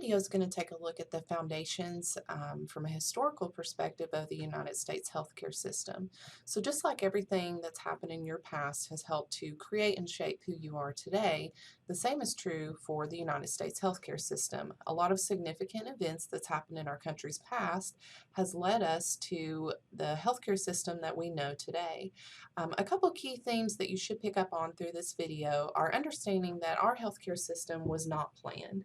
video is going to take a look at the foundations from a historical perspective of the United States healthcare system. So just like everything that's happened in your past has helped to create and shape who you are today, the same is true for the United States healthcare system. A lot of significant events that's happened in our country's past has led us to the healthcare system that we know today. A couple key themes that you should pick up on through this video are understanding that our healthcare system was not planned.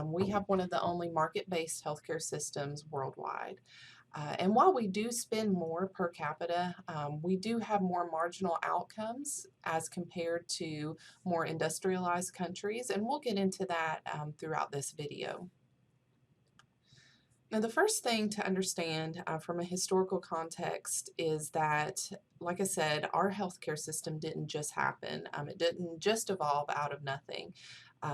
We have one of the only market-based healthcare systems worldwide. And while we do spend more per capita, we do have more marginal outcomes as compared to more industrialized countries, and we'll get into that throughout this video. Now, the first thing to understand from a historical context is that, like I said, our healthcare system didn't just happen. It didn't just evolve out of nothing.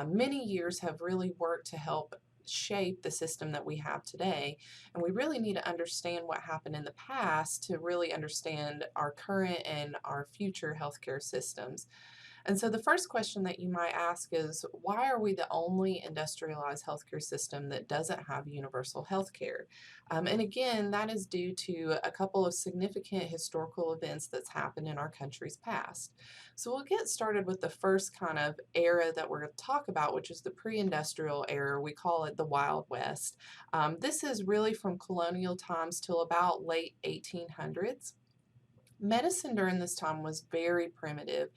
Many years have really worked to help shape the system that we have today, and we really need to understand what happened in the past to really understand our current and our future healthcare systems. And so the first question that you might ask is, why are we the only industrialized healthcare system that doesn't have universal healthcare? And again, that is due to a couple of significant historical events that's happened in our country's past. So we'll get started with the first kind of era that we're going to talk about, which is the pre-industrial era. We call it the Wild West. This is really from colonial times till about late 1800s. Medicine during this time was very primitive.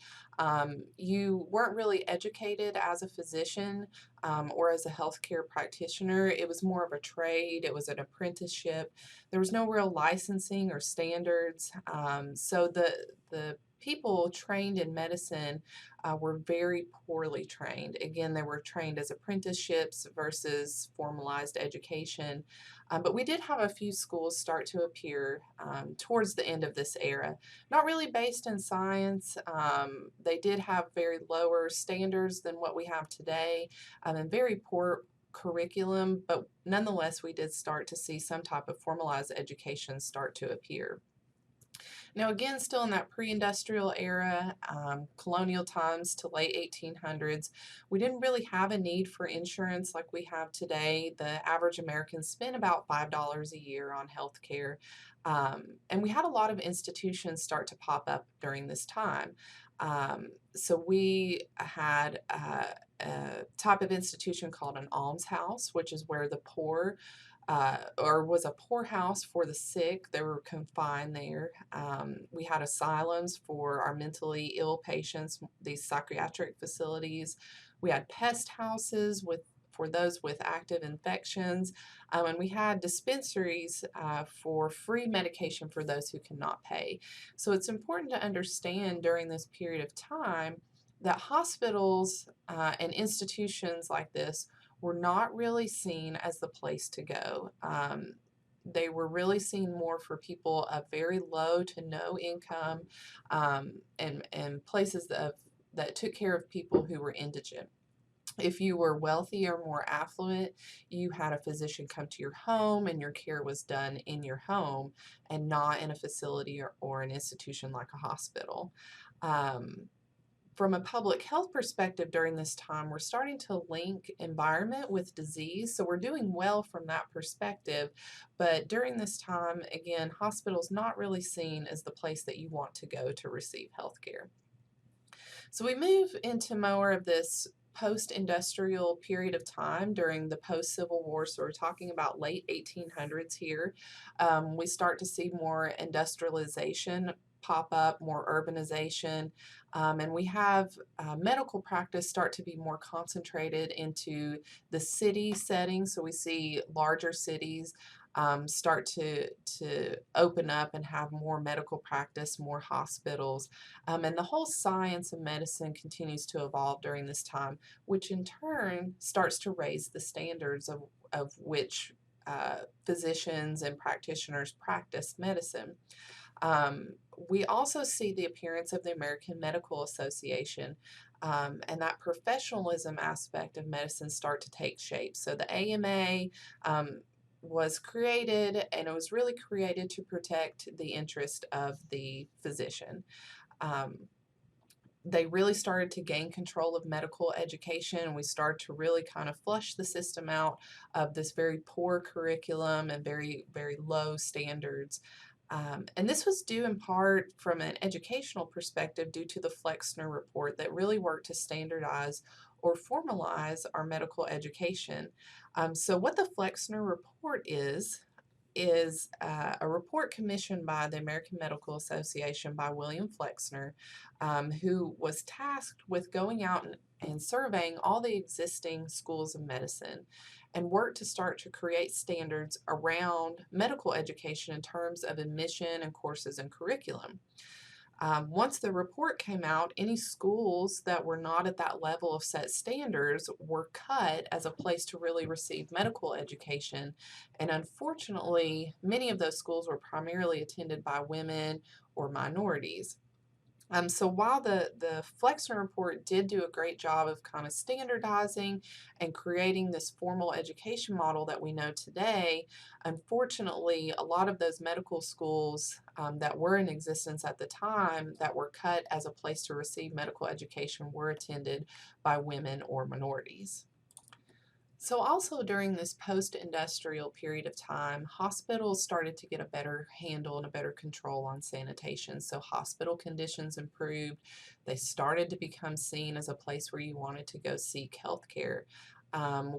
You weren't really educated as a physician or as a healthcare practitioner. It was more of a trade, it was an apprenticeship. There was no real licensing or standards. So the people trained in medicine were very poorly trained. Again, they were trained as apprenticeships versus formalized education. But we did have a few schools start to appear towards the end of this era. Not really based in science. They did have very lower standards than what we have today, and very poor curriculum, but nonetheless, we did start to see some type of formalized education start to appear. Now, again, still in that pre-industrial era, colonial times to late 1800s, we didn't really have a need for insurance like we have today. The average American spent about $5 a year on health care. And we had a lot of institutions start to pop up during this time. So we had a type of institution called an almshouse, which is where the poor or was a poorhouse for the sick. They were confined there. We had asylums for our mentally ill patients, these psychiatric facilities. We had pest houses for those with active infections, and we had dispensaries for free medication for those who cannot pay. So it's important to understand during this period of time that hospitals and institutions like this were not really seen as the place to go. They were really seen more for people of very low to no income, and places that took care of people who were indigent. If you were wealthy or more affluent, you had a physician come to your home and your care was done in your home and not in a facility or an institution like a hospital. From a public health perspective during this time, we're starting to link environment with disease. So we're doing well from that perspective. But during this time, again, hospitals not really seen as the place that you want to go to receive health care. So we move into more of this post-industrial period of time during the post-Civil War. So we're talking about late 1800s here. We start to see more industrialization pop up, more urbanization, and we have medical practice start to be more concentrated into the city setting. So we see larger cities start to open up and have more medical practice, more hospitals, and the whole science of medicine continues to evolve during this time, which in turn starts to raise the standards of which physicians and practitioners practice medicine. We also see the appearance of the American Medical Association, and that professionalism aspect of medicine start to take shape. So the AMA was created, and it was really created to protect the interest of the physician. They really started to gain control of medical education, and we started to really kind of flush the system out of this very poor curriculum and very, very low standards. And this was due in part from an educational perspective due to the Flexner report that really worked to standardize or formalize our medical education. So, what the Flexner report is a report commissioned by the American Medical Association by William Flexner, who was tasked with going out and surveying all the existing schools of medicine and worked to start to create standards around medical education in terms of admission and courses and curriculum. Once the report came out, any schools that were not at that level of set standards were cut as a place to really receive medical education. And unfortunately, many of those schools were primarily attended by women or minorities. So while the Flexner report did do a great job of kind of standardizing and creating this formal education model that we know today, unfortunately, a lot of those medical schools that were in existence at the time that were cut as a place to receive medical education were attended by women or minorities. So also during this post-industrial period of time, hospitals started to get a better handle and a better control on sanitation. So hospital conditions improved. They started to become seen as a place where you wanted to go seek health care.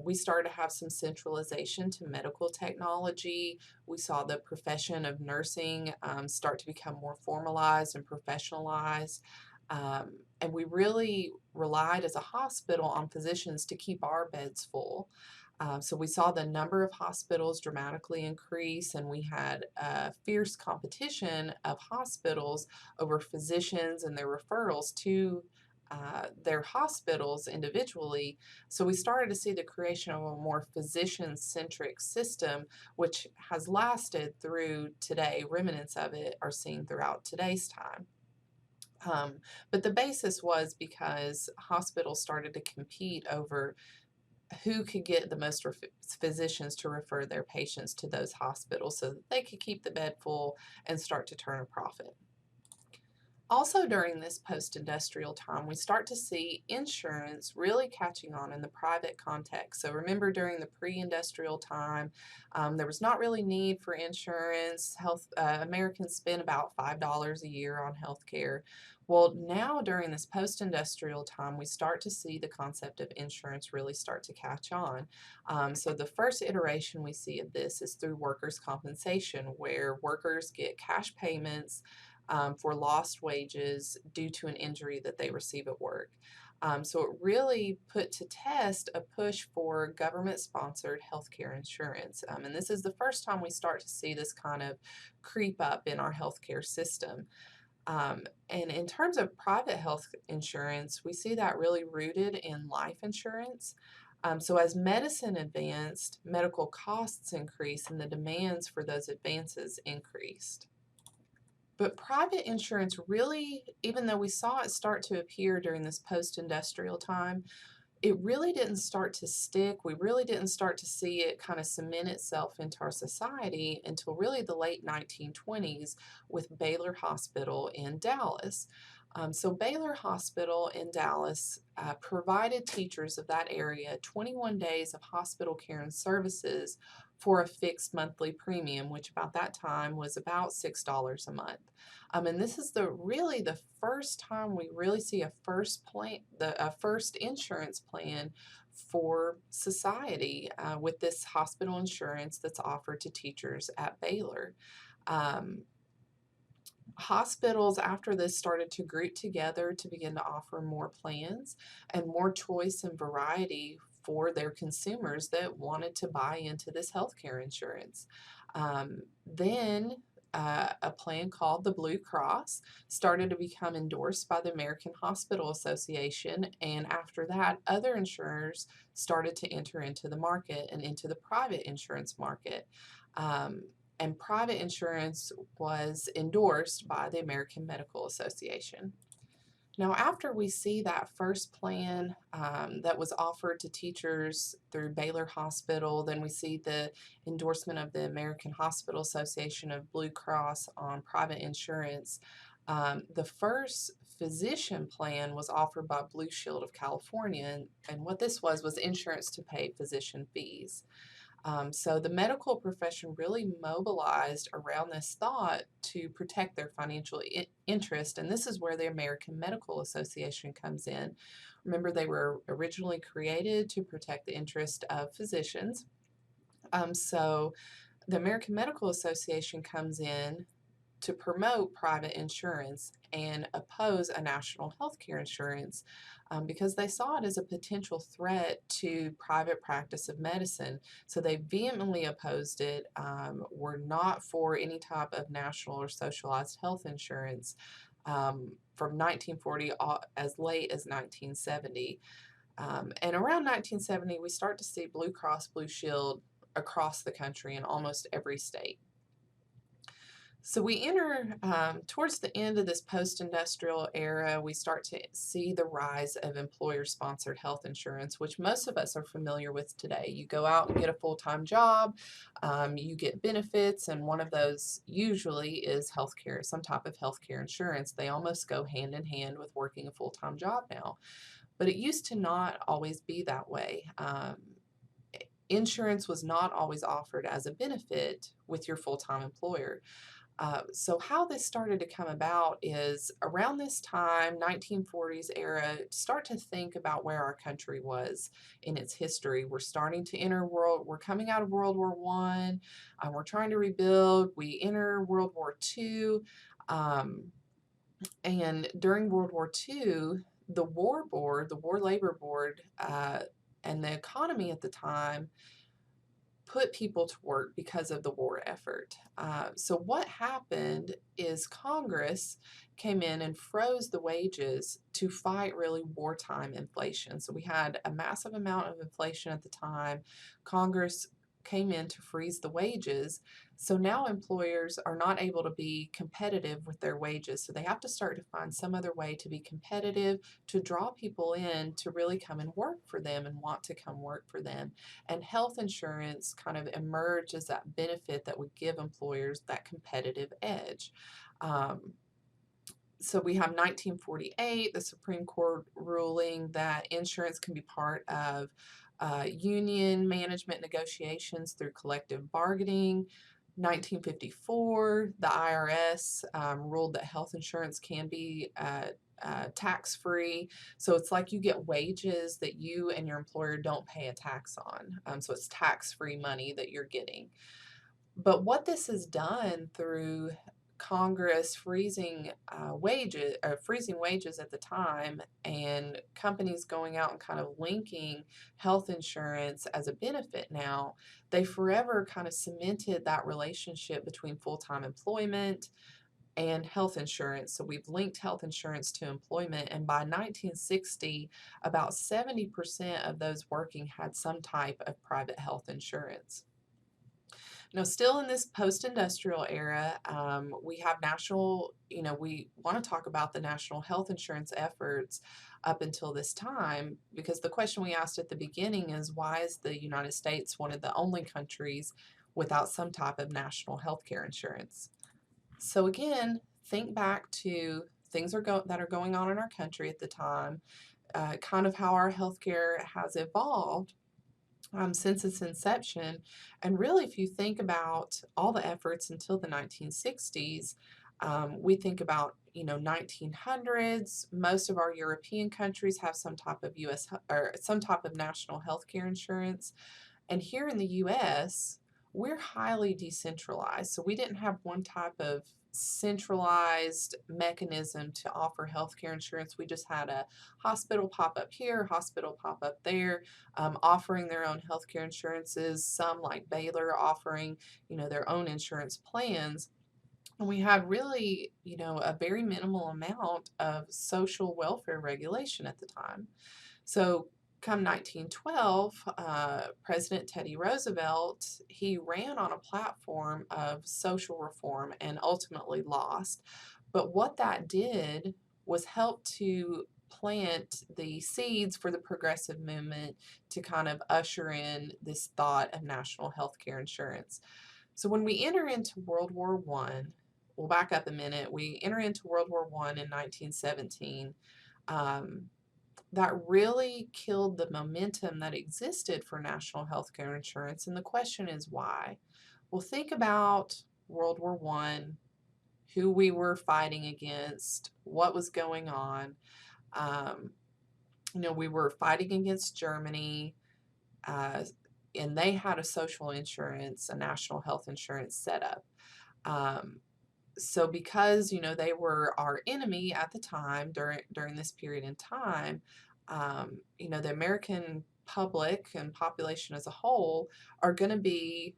We started to have some centralization to medical technology. We saw the profession of nursing start to become more formalized and professionalized. And we really relied as a hospital on physicians to keep our beds full. So we saw the number of hospitals dramatically increase, and we had fierce competition of hospitals over physicians and their referrals to their hospitals individually. So we started to see the creation of a more physician-centric system, which has lasted through today. Remnants of it are seen throughout today's time. But the basis was because hospitals started to compete over who could get the most physicians to refer their patients to those hospitals so that they could keep the bed full and start to turn a profit. Also, during this post industrial time, we start to see insurance really catching on in the private context. So, remember during the pre industrial time, there was not really need for insurance. Americans spent about $5 a year on health care. Well, now during this post industrial time, we start to see the concept of insurance really start to catch on. So, the first iteration we see of this is through workers' compensation, where workers get cash payments for lost wages due to an injury that they receive at work. So it really put to test a push for government-sponsored healthcare insurance. And this is the first time we start to see this kind of creep up in our healthcare system. And in terms of private health insurance, we see that really rooted in life insurance. So as medicine advanced, medical costs increased and the demands for those advances increased. But private insurance really, even though we saw it start to appear during this post-industrial time, it really didn't start to stick. We really didn't start to see it kind of cement itself into our society until really the late 1920s with Baylor Hospital in Dallas. So Baylor Hospital in Dallas provided teachers of that area 21 days of hospital care and services for a fixed monthly premium, which about that time was about $6 a month. And this is really the first time we really see a first insurance plan for society with this hospital insurance that's offered to teachers at Baylor. Um, Hospitals after this started to group together to begin to offer more plans and more choice and variety for their consumers that wanted to buy into this healthcare insurance. Then a plan called the Blue Cross started to become endorsed by the American Hospital Association, and after that, other insurers started to enter into the market and into the private insurance market. Um, and private insurance was endorsed by the American Medical Association. Now, after we see that first plan that was offered to teachers through Baylor Hospital, then we see the endorsement of the American Hospital Association of Blue Cross on private insurance. The first physician plan was offered by Blue Shield of California, and what this was insurance to pay physician fees. So the medical profession really mobilized around this thought to protect their financial interest, and this is where the American Medical Association comes in. Remember, they were originally created to protect the interest of physicians. So the American Medical Association comes in to promote private insurance and oppose a national health care insurance because they saw it as a potential threat to private practice of medicine. So they vehemently opposed it, were not for any type of national or socialized health insurance from 1940 as late as 1970. And around 1970, we start to see Blue Cross Blue Shield across the country in almost every state. So we enter towards the end of this post-industrial era, we start to see the rise of employer-sponsored health insurance, which most of us are familiar with today. You go out and get a full-time job, you get benefits, and one of those usually is healthcare, some type of healthcare insurance. They almost go hand in hand with working a full-time job now. But it used to not always be that way. Insurance was not always offered as a benefit with your full-time employer. So how this started to come about is around this time, 1940s era, start to think about where our country was in its history. We're starting to we're coming out of World War I, we're trying to rebuild, we enter World War II, and during World War II, the War Board, the War Labor Board, and the economy at the time put people to work because of the war effort. So what happened is Congress came in and froze the wages to fight really wartime inflation. So we had a massive amount of inflation at the time. Congress came in to freeze the wages. So now employers are not able to be competitive with their wages. So they have to start to find some other way to be competitive, to draw people in to really come and work for them and want to come work for them. And health insurance kind of emerged as that benefit that would give employers that competitive edge. So we have 1948, the Supreme Court ruling that insurance can be part of union management negotiations through collective bargaining. 1954, the IRS ruled that health insurance can be tax-free. So it's like you get wages that you and your employer don't pay a tax on. So it's tax-free money that you're getting. But what this has done through Congress freezing wages at the time, and companies going out and kind of linking health insurance as a benefit now, they forever kind of cemented that relationship between full-time employment and health insurance. So we've linked health insurance to employment, and by 1960, about 70% of those working had some type of private health insurance. Now, still in this post-industrial era, we have we want to talk about the national health insurance efforts up until this time, because the question we asked at the beginning is, why is the United States one of the only countries without some type of national health care insurance? So again, think back to things that are going on in our country at the time, kind of how our healthcare has evolved since its inception. And really, if you think about all the efforts until the 1960s, we think about 1900s. Most of our European countries have some type of U.S. or some type of national health care insurance. And here in the U.S., we're highly decentralized. So we didn't have one type of centralized mechanism to offer healthcare insurance. We just had a hospital pop up here, hospital pop up there, offering their own healthcare insurances. Some, like Baylor, offering their own insurance plans. And we had really a very minimal amount of social welfare regulation at the time. So come 1912, President Teddy Roosevelt, he ran on a platform of social reform and ultimately lost. But what that did was help to plant the seeds for the progressive movement to kind of usher in this thought of national health care insurance. So when we enter into World War I, we'll back up a minute. We enter into World War I in 1917. Um, that really killed the momentum that existed for national health care insurance. And the question is why? Well, think about World War I, who we were fighting against, what was going on. Um, we were fighting against Germany, uh, and they had a social insurance, a national health insurance setup. Um, so because they were our enemy at the time during this period in time, the American public and population as a whole are going to be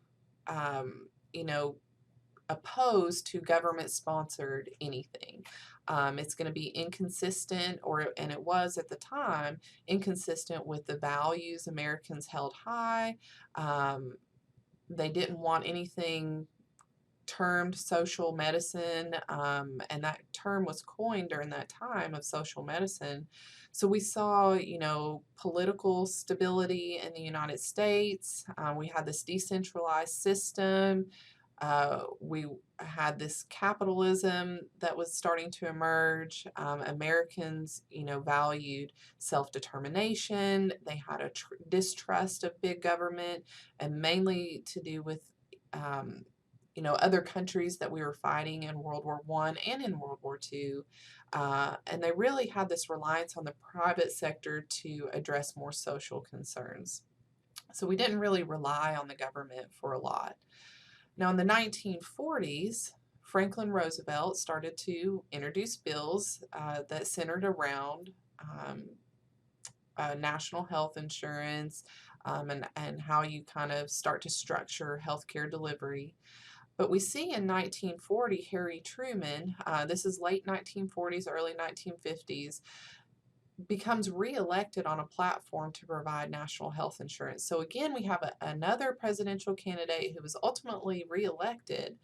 um, you know opposed to government sponsored anything. It's going to be inconsistent, and it was at the time inconsistent with the values Americans held high. Um, they didn't want anything termed social medicine, and that term was coined during that time of social medicine. So we saw, political stability in the United States. We had this decentralized system. We had this capitalism that was starting to emerge. Americans, valued self-determination. They had a distrust of big government, and mainly to do with other countries that we were fighting in World War I and in World War II. And they really had this reliance on the private sector to address more social concerns. So we didn't really rely on the government for a lot. Now, in the 1940s, Franklin Roosevelt started to introduce bills that centered around national health insurance, and how you kind of start to structure healthcare delivery. But we see in 1940, Harry Truman, this is late 1940s, early 1950s, becomes reelected on a platform to provide national health insurance. So again, we have another presidential candidate who was ultimately reelected,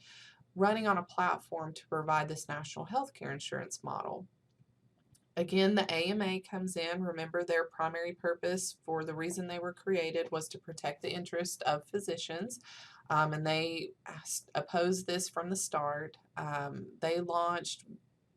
running on a platform to provide this national health care insurance model. Again, the AMA comes in. Remember, their primary purpose for the reason they were created was to protect the interest of physicians, and they opposed this from the start. They launched,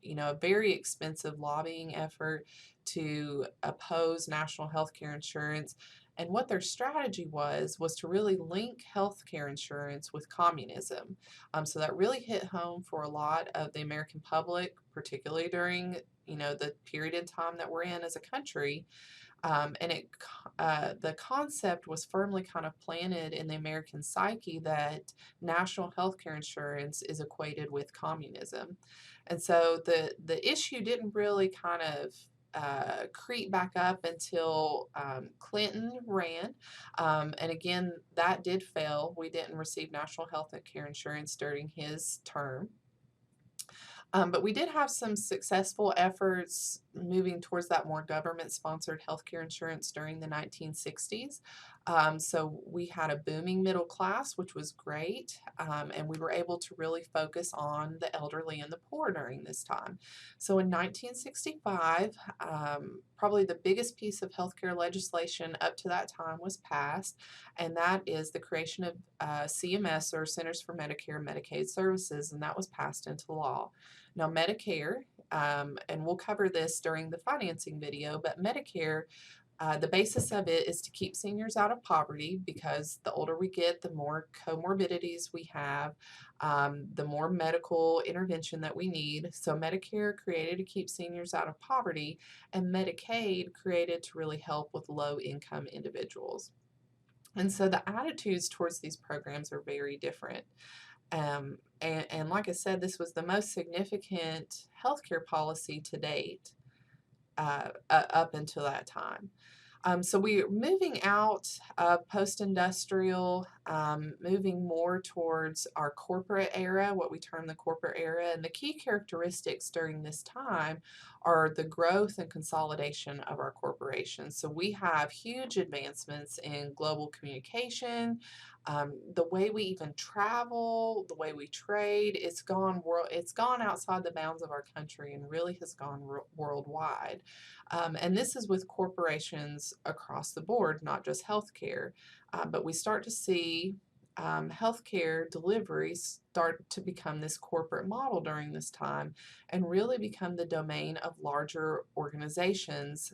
a very expensive lobbying effort to oppose national health care insurance. And what their strategy was to really link health care insurance with communism. So that really hit home for a lot of the American public, particularly during the period in time that we're in as a country. And the concept was firmly kind of planted in the American psyche that national health care insurance is equated with communism. And so the issue didn't really kind of creep back up until Clinton ran. And again, that did fail. We didn't receive national health care insurance during his term. But we did have some successful efforts moving towards that more government-sponsored healthcare insurance during the 1960s. So we had a booming middle class, which was great, and we were able to really focus on the elderly and the poor during this time. So in 1965, probably the biggest piece of healthcare legislation up to that time was passed, and that is the creation of CMS, or Centers for Medicare and Medicaid Services, and that was passed into law. Now, Medicare, and we'll cover this during the financing video, but Medicare, the basis of it is to keep seniors out of poverty, because the older we get, the more comorbidities we have, the more medical intervention that we need. So Medicare created to keep seniors out of poverty, and Medicaid created to really help with low-income individuals. And so the attitudes towards these programs are very different. And like I said, this was the most significant healthcare policy to date up until that time. So we're moving out of post-industrial, moving more towards our corporate era, what we term the corporate era. And the key characteristics during this time are the growth and consolidation of our corporations. So we have huge advancements in global communication, the way we even travel, the way we trade. It's gone outside the bounds of our country and really has gone worldwide. And this is with corporations across the board, not just healthcare. But we start to see healthcare delivery start to become this corporate model during this time and really become the domain of larger organizations.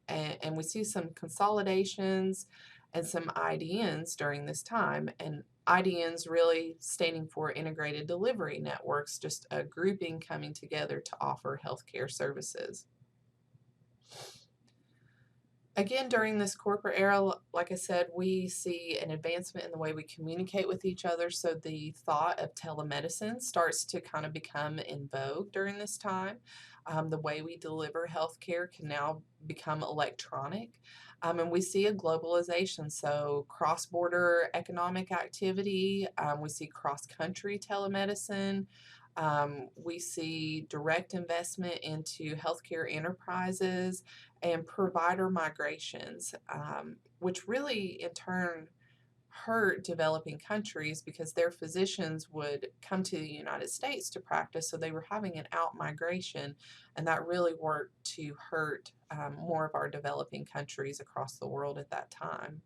And we see some consolidations and some IDNs during this time. And IDNs really standing for integrated delivery networks, just a grouping coming together to offer healthcare services. Again, during this corporate era, like I said, we see an advancement in the way we communicate with each other. So the thought of telemedicine starts to kind of become in vogue during this time. The way we deliver healthcare can now become electronic. And we see a globalization, so cross-border economic activity. We see cross-country telemedicine. We see direct investment into healthcare enterprises and provider migrations, which really in turn hurt developing countries because their physicians would come to the United States to practice, so they were having an out migration, and that really worked to hurt more of our developing countries across the world at that time.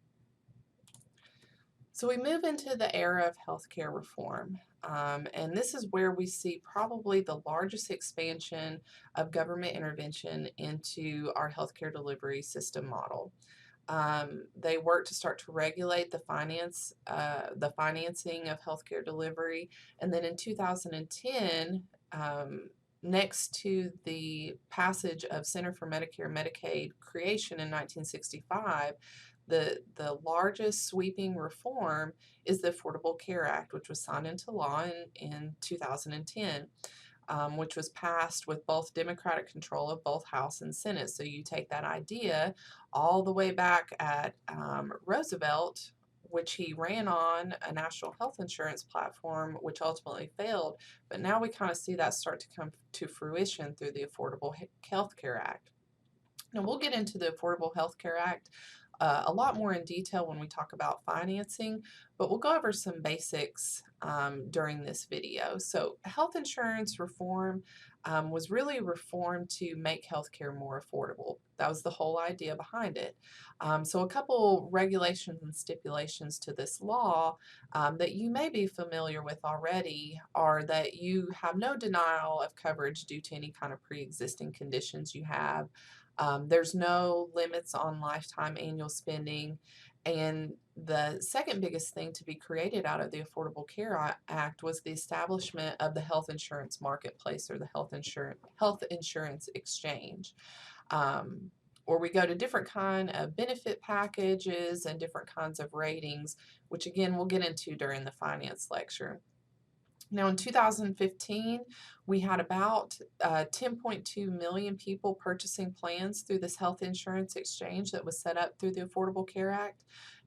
So we move into the era of healthcare reform, and this is where we see probably the largest expansion of government intervention into our healthcare delivery system model. They work to start to regulate the financing of healthcare delivery, and then in 2010, next to the passage of Center for Medicare and Medicaid creation in 1965, the largest sweeping reform is the Affordable Care Act, which was signed into law in 2010. Which was passed with both Democratic control of both House and Senate. So you take that idea all the way back at Roosevelt, which he ran on a national health insurance platform, which ultimately failed. But now we kind of see that start to come to fruition through the Affordable Health Care Act. Now we'll get into the Affordable Health Care Act a lot more in detail when we talk about financing, but we'll go over some basics during this video. So health insurance reform was really reformed to make healthcare more affordable. That was the whole idea behind it. So a couple regulations and stipulations to this law that you may be familiar with already are that you have no denial of coverage due to any kind of pre-existing conditions you have. There's no limits on lifetime annual spending. And the second biggest thing to be created out of the Affordable Care Act was the establishment of the health insurance marketplace, or the health insurance exchange. Or we go to different kind of benefit packages and different kinds of ratings, which again we'll get into during the finance lecture. Now in 2015, we had about 10.2 million people purchasing plans through this health insurance exchange that was set up through the Affordable Care Act,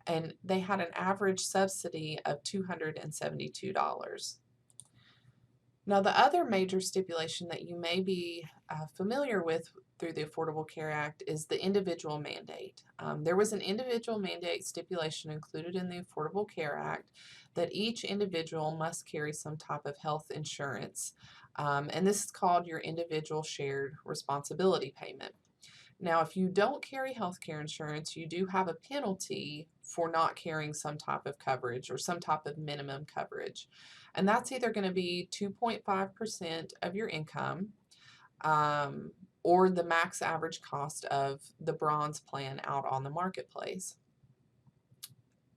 and they had an average subsidy of $272. Now the other major stipulation that you may be familiar with through the Affordable Care Act is the individual mandate. There was an individual mandate stipulation included in the Affordable Care Act that each individual must carry some type of health insurance, and this is called your individual shared responsibility payment. Now, if you don't carry health care insurance, you do have a penalty for not carrying some type of coverage or some type of minimum coverage. And that's either going to be 2.5% of your income, or the max average cost of the bronze plan out on the marketplace.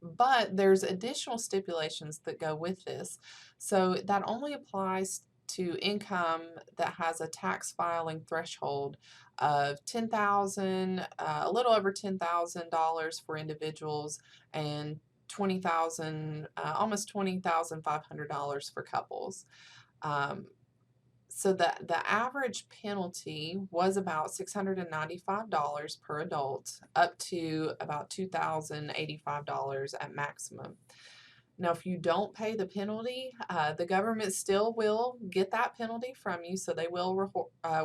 But there's additional stipulations that go with this. So that only applies to income that has a tax filing threshold of $10,000, a little over $10,000 for individuals, and $20,000, almost $20,500 for couples. So the average penalty was about $695 per adult, up to about $2,085 at maximum. Now, if you don't pay the penalty, the government still will get that penalty from you, so they will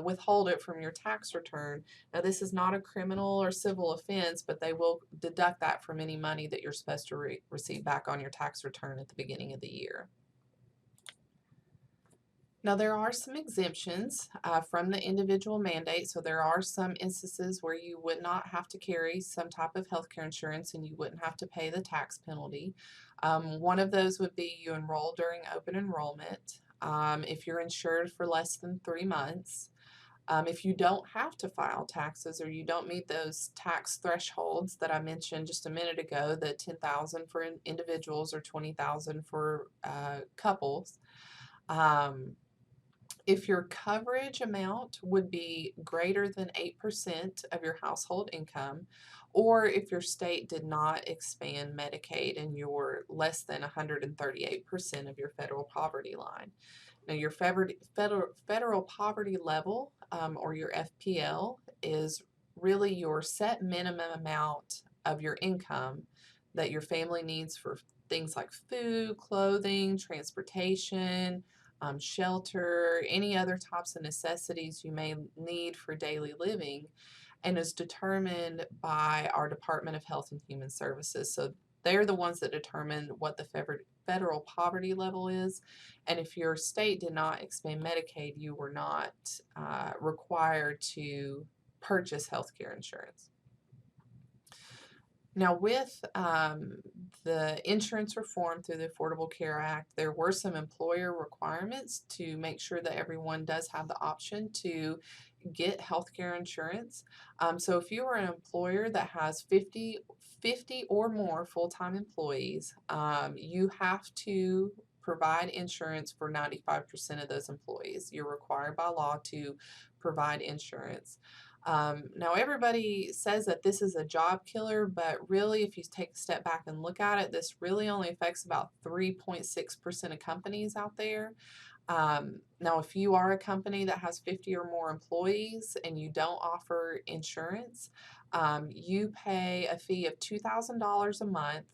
withhold it from your tax return. Now, this is not a criminal or civil offense, but they will deduct that from any money that you're supposed to receive back on your tax return at the beginning of the year. Now, there are some exemptions from the individual mandate. So there are some instances where you would not have to carry some type of health care insurance and you wouldn't have to pay the tax penalty. One of those would be you enroll during open enrollment. If you're insured for less than 3 months. If you don't have to file taxes or you don't meet those tax thresholds that I mentioned just a minute ago, the 10,000 for individuals or 20,000 for couples. If your coverage amount would be greater than 8% of your household income, or if your state did not expand Medicaid and you're less than 138% of your federal poverty line. Now, your federal poverty level, or your FPL, is really your set minimum amount of your income that your family needs for things like food, clothing, transportation, shelter, any other types of necessities you may need for daily living, and is determined by our Department of Health and Human Services. So they're the ones that determine what the federal poverty level is. And if your state did not expand Medicaid, you were not required to purchase health care insurance. Now, with the insurance reform through the Affordable Care Act, there were some employer requirements to make sure that everyone does have the option to get health care insurance. So if you are an employer that has 50 or more full-time employees, you have to provide insurance for 95% of those employees. You're required by law to provide insurance. Now, everybody says that this is a job killer, but really, if you take a step back and look at it, this really only affects about 3.6% of companies out there. Now, if you are a company that has 50 or more employees and you don't offer insurance, you pay a fee of $2,000 a month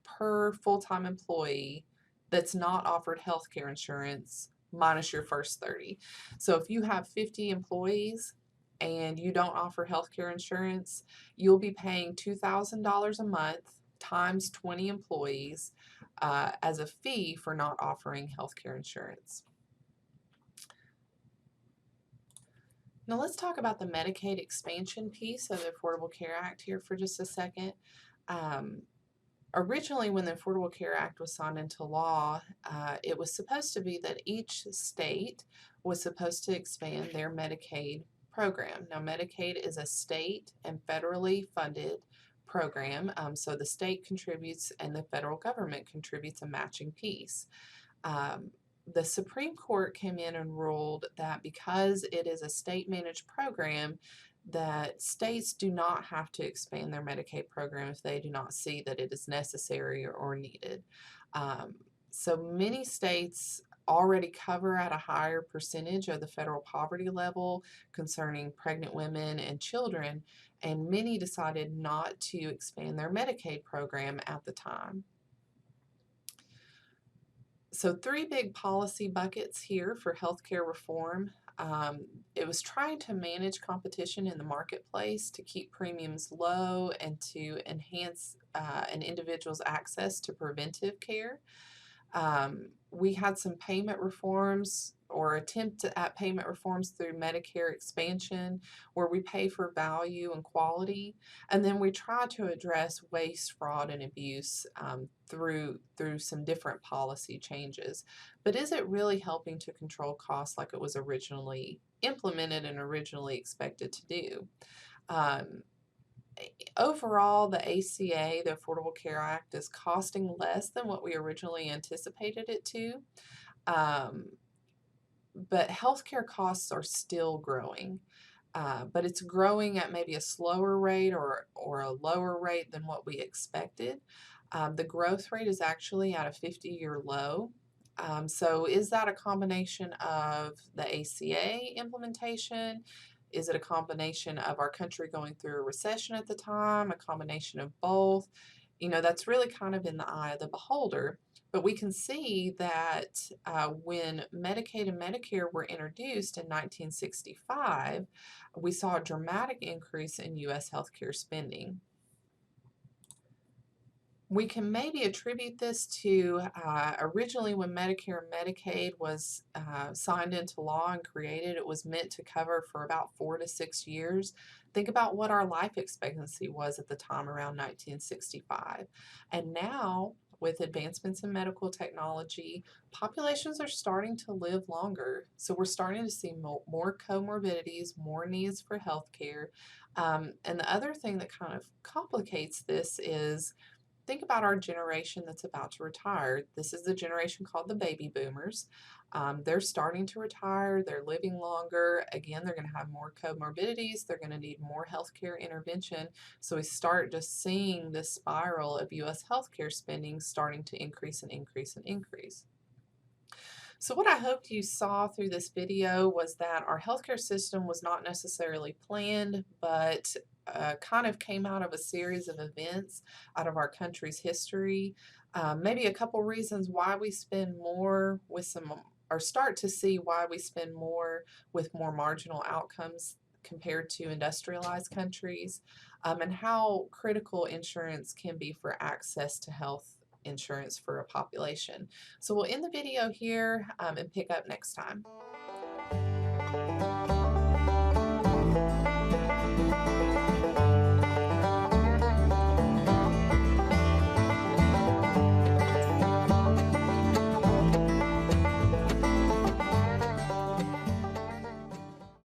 per full-time employee that's not offered health care insurance minus your first 30. So if you have 50 employees and you don't offer health care insurance, you'll be paying $2,000 a month times 20 employees as a fee for not offering health care insurance. Now let's talk about the Medicaid expansion piece of the Affordable Care Act here for just a second. Originally, when the Affordable Care Act was signed into law, it was supposed to be that each state was supposed to expand their Medicaid program. Now, Medicaid is a state and federally funded program, so the state contributes and the federal government contributes a matching piece. The Supreme Court came in and ruled that because it is a state-managed program, that states do not have to expand their Medicaid program if they do not see that it is necessary or needed. So many states already cover at a higher percentage of the federal poverty level concerning pregnant women and children, and many decided not to expand their Medicaid program at the time. So 3 big policy buckets here for healthcare reform. It was trying to manage competition in the marketplace to keep premiums low and to enhance an individual's access to preventive care. We had some payment reforms or attempt at payment reforms through Medicare expansion where we pay for value and quality, and then we try to address waste, fraud, and abuse through some different policy changes. But is it really helping to control costs like it was originally implemented and originally expected to do? Overall, the ACA, the Affordable Care Act, is costing less than what we originally anticipated it to. But healthcare costs are still growing. But it's growing at maybe a slower rate or a lower rate than what we expected. The growth rate is actually at a 50-year low. So is that a combination of the ACA implementation? Is it a combination of our country going through a recession at the time, a combination of both? You know, that's really kind of in the eye of the beholder. But we can see that when Medicaid and Medicare were introduced in 1965, we saw a dramatic increase in U.S. healthcare spending. We can maybe attribute this to originally when Medicare and Medicaid was signed into law and created, it was meant to cover for about 4 to 6 years. Think about what our life expectancy was at the time around 1965. And now, with advancements in medical technology, populations are starting to live longer. So we're starting to see more comorbidities, more needs for health care. And the other thing that kind of complicates this is think about our generation that's about to retire. This is the generation called the baby boomers. They're starting to retire, they're living longer. Again, they're going to have more comorbidities, they're going to need more healthcare intervention. So we start just seeing this spiral of U.S. healthcare spending starting to increase and increase and increase. So what I hoped you saw through this video was that our healthcare system was not necessarily planned, but kind of came out of a series of events out of our country's history. Maybe a couple reasons why we spend more with some, or start to see why we spend more with more marginal outcomes compared to industrialized countries, and how critical insurance can be for access to health insurance for a population. So we'll end the video here and pick up next time.